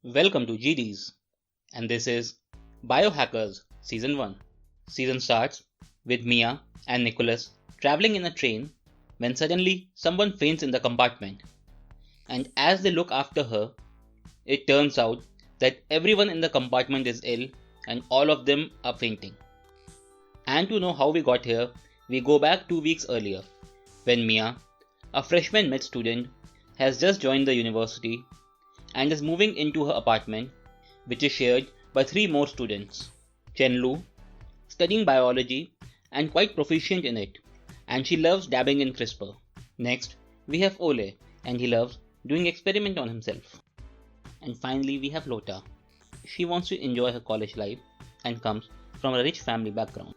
Welcome to GDs, and this is Biohackers Season 1. Season starts with Mia and Nicholas traveling in a train when suddenly someone faints in the compartment, and as they look after her, it turns out that everyone in the compartment is ill and all of them are fainting. And to know how we got here, we go back 2 weeks earlier when Mia, a freshman med student, has just joined the university and is moving into her apartment, which is shared by three more students. Chenlu, studying biology and quite proficient in it, and she loves dabbing in CRISPR. Next, we have Ole, and he loves doing experiment on himself. And finally, we have Lota. She wants to enjoy her college life and comes from a rich family background.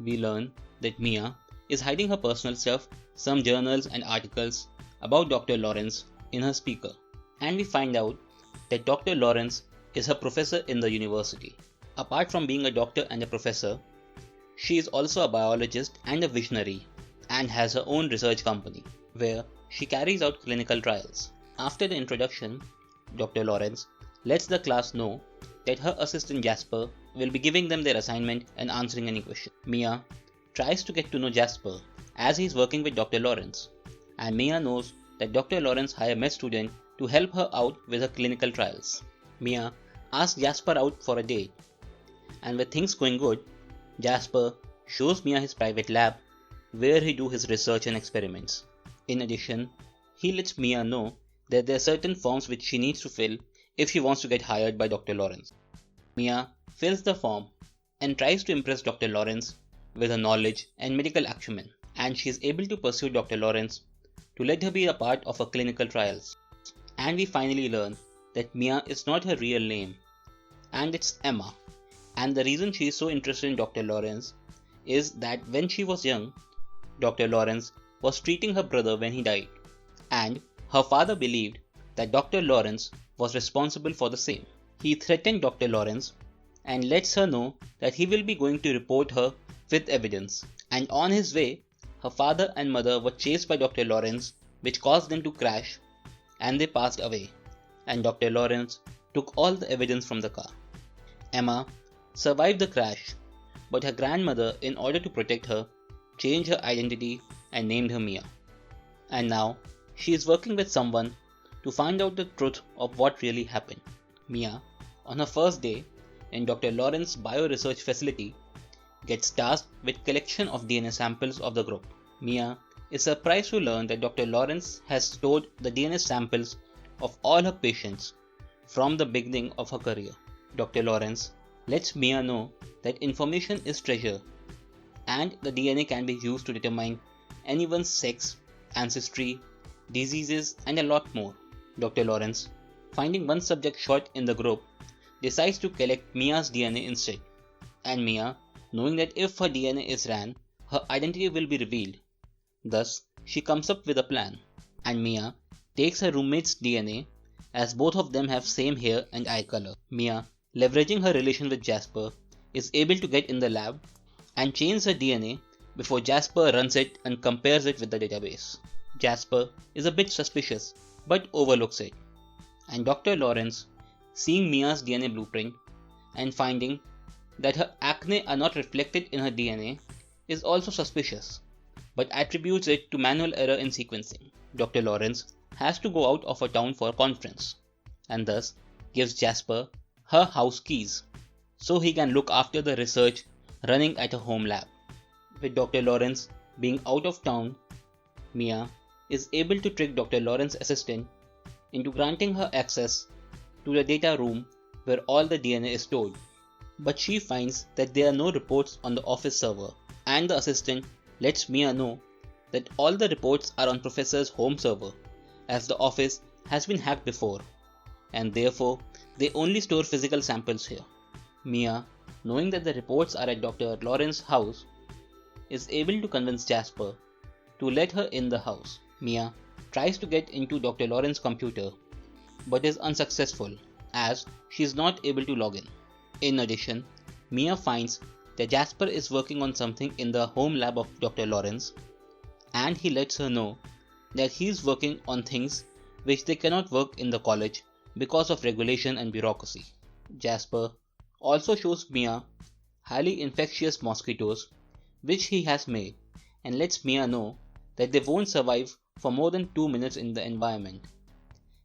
We learn that Mia is hiding her personal stuff, some journals and articles about Dr. Lawrence in her speaker. And we find out that Dr. Lawrence is her professor in the university. Apart from being a doctor and a professor, she is also a biologist and a visionary and has her own research company where she carries out clinical trials. After the introduction, Dr. Lawrence lets the class know that her assistant Jasper will be giving them their assignment and answering any question. Mia tries to get to know Jasper as he is working with Dr. Lawrence, and Mia knows that Dr. Lawrence hired a med student to help her out with her clinical trials. Mia asks Jasper out for a date, and with things going good, Jasper shows Mia his private lab where he do his research and experiments. In addition, he lets Mia know that there are certain forms which she needs to fill if she wants to get hired by Dr. Lawrence. Mia fills the form and tries to impress Dr. Lawrence with her knowledge and medical acumen, and she is able to pursue Dr. Lawrence to let her be a part of her clinical trials. And we finally learn that Mia is not her real name, and it's Emma. And the reason she is so interested in Dr. Lawrence is that when she was young, Dr. Lawrence was treating her brother when he died, and her father believed that Dr. Lawrence was responsible for the same. He threatened Dr. Lawrence and lets her know that he will be going to report her with evidence. And on his way, her father and mother were chased by Dr. Lawrence, which caused them to crash, and they passed away, and Dr. Lawrence took all the evidence from the car. Emma survived the crash, but her grandmother, in order to protect her, changed her identity and named her Mia. And now, she is working with someone to find out the truth of what really happened. Mia, on her first day in Dr. Lawrence's bio-research facility, gets tasked with collection of DNA samples of the group. Mia is surprised to learn that Dr. Lawrence has stored the DNA samples of all her patients from the beginning of her career. Dr. Lawrence lets Mia know that information is treasure, and the DNA can be used to determine anyone's sex, ancestry, diseases, and a lot more. Dr. Lawrence, finding one subject short in the group, decides to collect Mia's DNA instead, and Mia, knowing that if her DNA is ran, her identity will be revealed. Thus, she comes up with a plan, and Mia takes her roommate's DNA as both of them have same hair and eye color. Mia, leveraging her relation with Jasper, is able to get in the lab and change her DNA before Jasper runs it and compares it with the database. Jasper is a bit suspicious but overlooks it, and Dr. Lawrence, seeing Mia's DNA blueprint and finding that her acne are not reflected in her DNA, is also suspicious, but attributes it to manual error in sequencing. Dr. Lawrence has to go out of her town for a conference, and thus gives Jasper her house keys so he can look after the research running at her home lab. With Dr. Lawrence being out of town, Mia is able to trick Dr. Lawrence's assistant into granting her access to the data room where all the DNA is stored. But she finds that there are no reports on the office server, and the assistant lets Mia know that all the reports are on Professor's home server, as the office has been hacked before, and therefore they only store physical samples here. Mia, knowing that the reports are at Dr. Lawrence's house, is able to convince Jasper to let her in the house. Mia tries to get into Dr. Lawrence's computer, but is unsuccessful as she is not able to log in. In addition, Mia finds that Jasper is working on something in the home lab of Dr. Lawrence, and he lets her know that he is working on things which they cannot work in the college because of regulation and bureaucracy. Jasper also shows Mia highly infectious mosquitoes which he has made and lets Mia know that they won't survive for more than 2 minutes in the environment.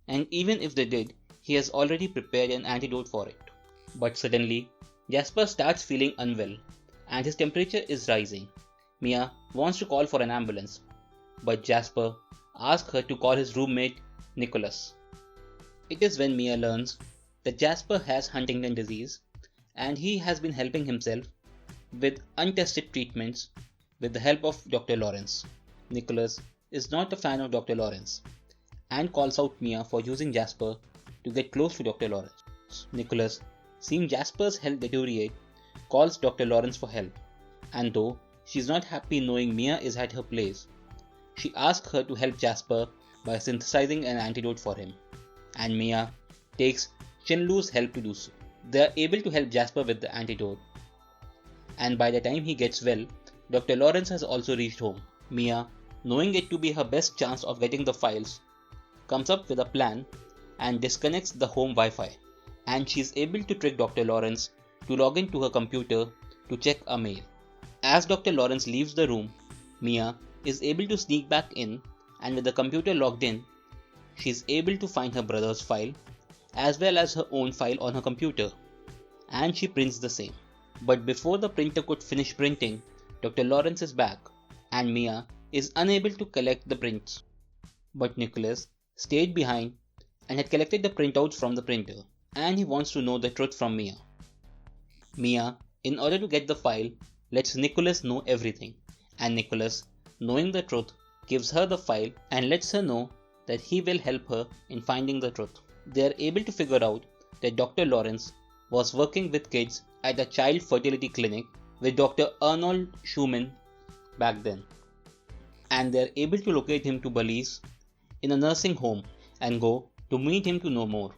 And even if they did, he has already prepared an antidote for it. But suddenly, Jasper starts feeling unwell and his temperature is rising. Mia wants to call for an ambulance, but Jasper asks her to call his roommate Nicholas. It is when Mia learns that Jasper has Huntington disease and he has been helping himself with untested treatments with the help of Dr. Lawrence. Nicholas is not a fan of Dr. Lawrence and calls out Mia for using Jasper to get close to Dr. Lawrence. Nicholas, seeing Jasper's health deteriorate, calls Dr. Lawrence for help, and though she is not happy knowing Mia is at her place, she asks her to help Jasper by synthesizing an antidote for him, and Mia takes Chinlu's help to do so. They are able to help Jasper with the antidote, and by the time he gets well, Dr. Lawrence has also reached home. Mia, knowing it to be her best chance of getting the files, comes up with a plan and disconnects the home Wi-Fi, and she is able to trick Dr. Lawrence to log into her computer to check a mail. As Dr. Lawrence leaves the room, Mia is able to sneak back in, and with the computer logged in, she is able to find her brother's file as well as her own file on her computer, and she prints the same. But before the printer could finish printing, Dr. Lawrence is back, and Mia is unable to collect the prints. But Nicholas stayed behind and had collected the printouts from the printer, and he wants to know the truth from Mia. Mia, in order to get the file, lets Nicholas know everything, and Nicholas, knowing the truth, gives her the file and lets her know that he will help her in finding the truth. They are able to figure out that Dr. Lawrence was working with kids at a child fertility clinic with Dr. Arnold Schumann back then, and they are able to locate him to Belize in a nursing home and go to meet him to know more.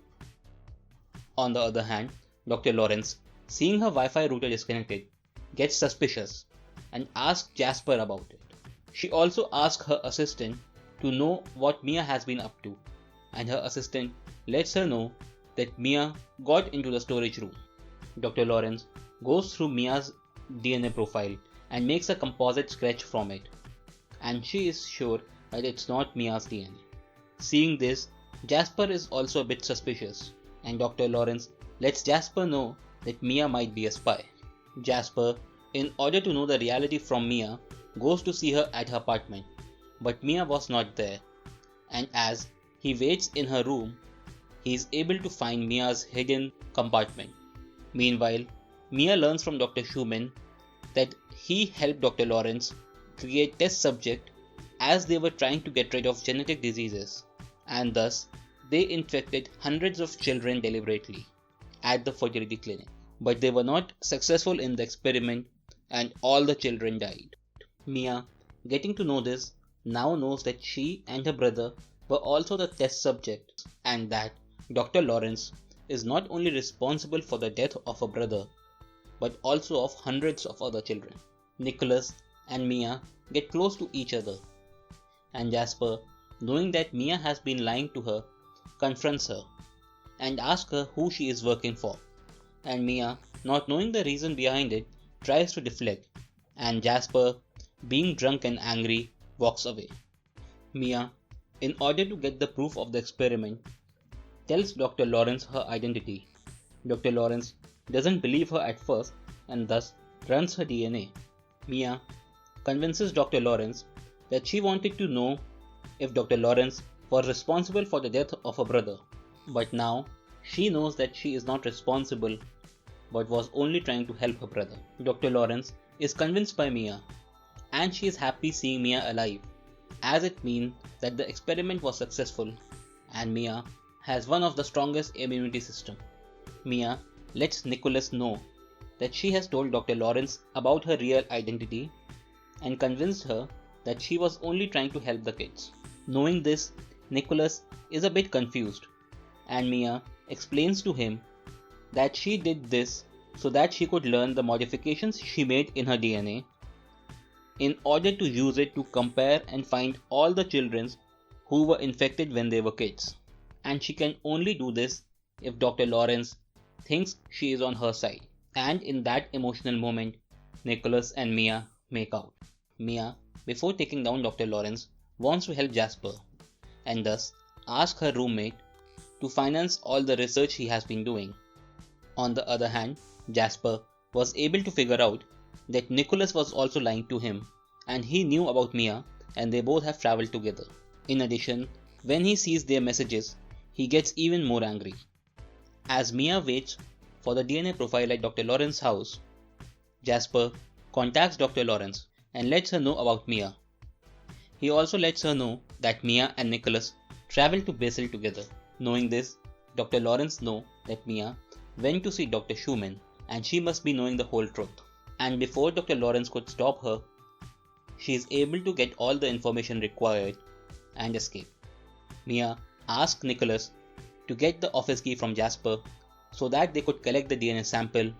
On the other hand, Dr. Lawrence, seeing her Wi-Fi router disconnected, gets suspicious and asks Jasper about it. She also asks her assistant to know what Mia has been up to, and her assistant lets her know that Mia got into the storage room. Dr. Lawrence goes through Mia's DNA profile and makes a composite sketch from it, and she is sure that it's not Mia's DNA. Seeing this, Jasper is also a bit suspicious, and Dr. Lawrence lets Jasper know that Mia might be a spy. Jasper, in order to know the reality from Mia, goes to see her at her apartment, but Mia was not there, and as he waits in her room, he is able to find Mia's hidden compartment. Meanwhile, Mia learns from Dr. Schumann that he helped Dr. Lawrence create test subjects as they were trying to get rid of genetic diseases, and thus they infected hundreds of children deliberately at the fertility clinic. But they were not successful in the experiment and all the children died. Mia, getting to know this, now knows that she and her brother were also the test subjects, and that Dr. Lawrence is not only responsible for the death of her brother, but also of hundreds of other children. Nicholas and Mia get close to each other, and Jasper, knowing that Mia has been lying to her, confronts her and asks her who she is working for. And Mia, not knowing the reason behind it, tries to deflect, and Jasper, being drunk and angry, walks away. Mia, in order to get the proof of the experiment, tells Dr. Lawrence her identity. Dr. Lawrence doesn't believe her at first and thus runs her DNA. Mia convinces Dr. Lawrence that she wanted to know if Dr. Lawrence was responsible for the death of her brother, but now she knows that she is not responsible but was only trying to help her brother. Dr. Lawrence is convinced by Mia, and she is happy seeing Mia alive, as it means that the experiment was successful and Mia has one of the strongest immunity system. Mia lets Nicholas know that she has told Dr. Lawrence about her real identity and convinced her that she was only trying to help the kids. Knowing this, Nicholas is a bit confused, and Mia explains to him that she did this so that she could learn the modifications she made in her DNA in order to use it to compare and find all the children who were infected when they were kids. And she can only do this if Dr. Lawrence thinks she is on her side. And in that emotional moment, Nicholas and Mia make out. Mia, before taking down Dr. Lawrence, wants to help Jasper and thus asks her roommate to finance all the research he has been doing. On the other hand, Jasper was able to figure out that Nicholas was also lying to him and he knew about Mia and they both have traveled together. In addition, when he sees their messages, he gets even more angry. As Mia waits for the DNA profile at Dr. Lawrence's house, Jasper contacts Dr. Lawrence and lets her know about Mia. He also lets her know that Mia and Nicholas traveled to Basel together. Knowing this, Dr. Lawrence knows that Mia went to see Dr. Schumann and she must be knowing the whole truth. And before Dr. Lawrence could stop her, she is able to get all the information required and escape. Mia asks Nicholas to get the office key from Jasper so that they could collect the DNA sample,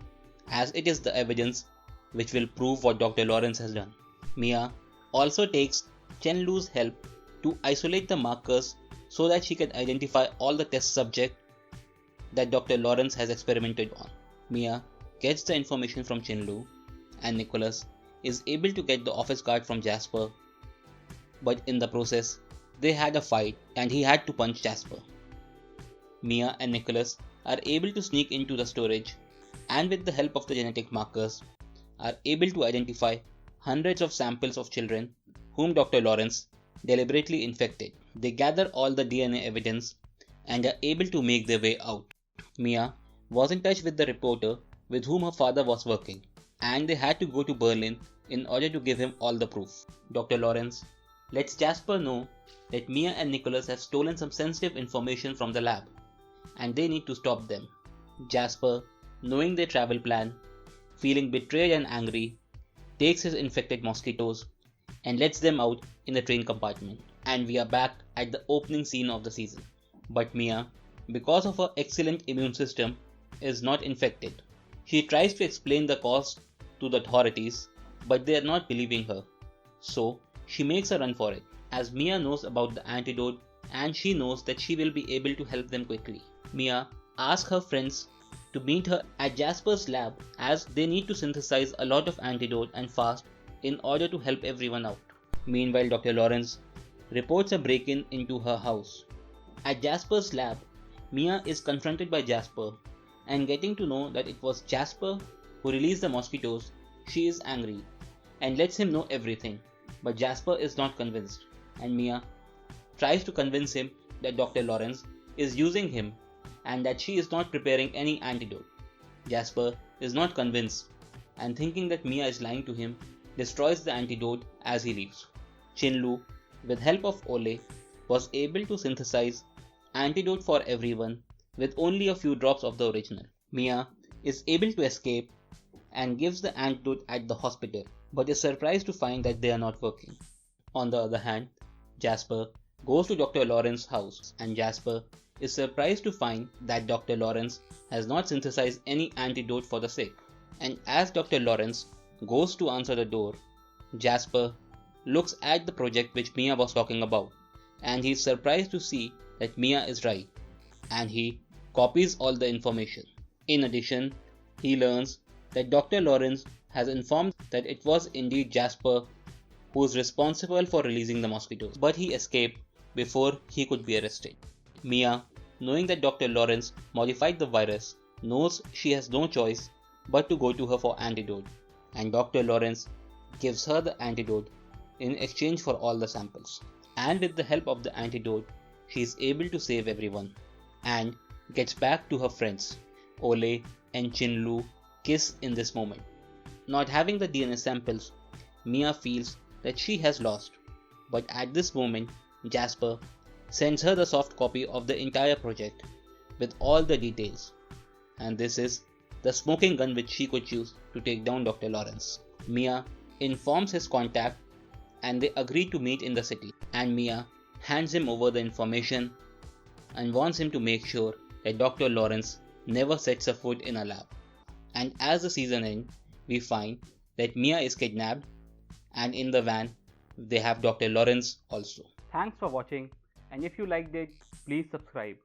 as it is the evidence which will prove what Dr. Lawrence has done. Mia also takes Chen Lu's help to isolate the markers so that she can identify all the test subjects that Dr. Lawrence has experimented on. Mia gets the information from Chen Lu, and Nicholas is able to get the office card from Jasper, but in the process, they had a fight and he had to punch Jasper. Mia and Nicholas are able to sneak into the storage and with the help of the genetic markers are able to identify hundreds of samples of children whom Dr. Lawrence deliberately infected. They gather all the DNA evidence and are able to make their way out. Mia was in touch with the reporter with whom her father was working, and they had to go to Berlin in order to give him all the proof. Dr. Lawrence lets Jasper know that Mia and Nicholas have stolen some sensitive information from the lab, and they need to stop them. Jasper, knowing their travel plan, feeling betrayed and angry, takes his infected mosquitoes and lets them out in the train compartment. And we are back at the opening scene of the season. But Mia, because of her excellent immune system, is not infected. She tries to explain the cause to the authorities, but they are not believing her. So she makes a run for it, as Mia knows about the antidote and she knows that she will be able to help them quickly. Mia asks her friends to meet her at Jasper's lab, as they need to synthesize a lot of antidote and fast in order to help everyone out. Meanwhile, Dr. Lawrence reports a break-in into her house. At Jasper's lab, Mia is confronted by Jasper, and getting to know that it was Jasper who released the mosquitoes, she is angry and lets him know everything. But Jasper is not convinced, and Mia tries to convince him that Dr. Lawrence is using him and that she is not preparing any antidote. Jasper is not convinced, and thinking that Mia is lying to him, destroys the antidote as he leaves. Chen Lu, with help of Ole, was able to synthesize antidote for everyone with only a few drops of the original. Mia is able to escape and gives the antidote at the hospital, but is surprised to find that they are not working. On the other hand, Jasper goes to Dr. Lawrence's house, and Jasper is surprised to find that Dr. Lawrence has not synthesized any antidote for the sick. And as Dr. Lawrence goes to answer the door, Jasper looks at the project which Mia was talking about, and he is surprised to see that Mia is right, and he copies all the information. In addition, he learns that Dr. Lawrence has informed that it was indeed Jasper who is responsible for releasing the mosquitoes, but he escaped before he could be arrested. Mia, knowing that Dr. Lawrence modified the virus, knows she has no choice but to go to her for antidote, and Dr. Lawrence gives her the antidote in exchange for all the samples. And with the help of the antidote, she is able to save everyone and gets back to her friends. Ole and Chen Lu kiss in this moment. Not having the DNA samples, Mia feels that she has lost, but at this moment, Jasper sends her the soft copy of the entire project with all the details, and this is the smoking gun which she could use to take down Dr. Lawrence. Mia informs his contact and they agree to meet in the city, and Mia hands him over the information and wants him to make sure that Dr. Lawrence never sets a foot in a lab. And as the season ends, we find that Mia is kidnapped, and in the van they have Dr. Lawrence also. Thanks for watching, and if you liked it, please subscribe.